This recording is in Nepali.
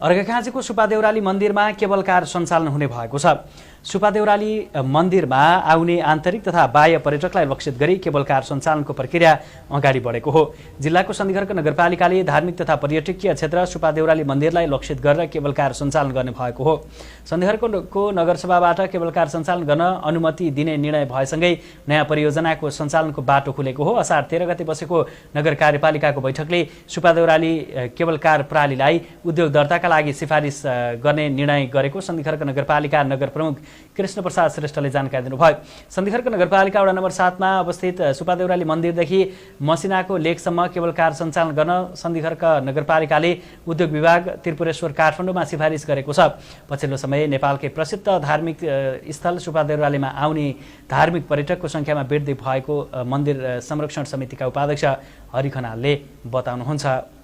अर्घाखाँचीको सुपादेउराली मन्दिरमा केबल कार सञ्चालन हुने भएको छ। सुपादेउराली मन्दिरमा आउने आन्तरिक तथा बाह्य पर्यटकलाई लक्षित गरी केबल कार सञ्चालनको प्रक्रिया अगाडि बढेको हो। जिल्लाको सन्धिखर्क नगरपालिकाले धार्मिक तथा पर्यटकीय क्षेत्र सुपादेउराली मन्दिरलाई लक्षित गरेर केबल कार सञ्चालन गर्ने भएको हो। सन्धिखर्कको नगरसभाबाट केबल कार सञ्चालन गर्न अनुमति दिने निर्णय भएसँगै नयाँ परियोजनाको सञ्चालनको बाटो खुलेको हो। असार 13 गते बसेको नगर कार्यपालिकाको बैठकले सुपादेउराली केबल कार प्रणालीलाई उद्योग दर्ताका लागि सिफारिस गर्ने निर्णय गरेको सन्धिखर्क नगरपालिका नगर प्रमुख कृष्ण प्रसाद श्रेष्ठले जानकारी दिनुभयो। सन्धिखर्क नगरपालिका वडा नम्बर 7 मा अवस्थित सुपादेउराली मन्दिरदेखि मसिनाको लेकसम्म केबल कार सञ्चालन गर्न सन्धिखर्क नगरपालिकाले उद्योग विभाग त्रिपुरेश्वर काठमाडौँमा सिफारिस गरेको छ। पछिल्लो समय नेपालकै प्रसिद्ध धार्मिक स्थल सुपादेउरालीमा आउने धार्मिक पर्यटकको सङ्ख्यामा वृद्धि भएको मन्दिर संरक्षण समितिका उपाध्यक्ष हरि खनालले बताउनुहुन्छ।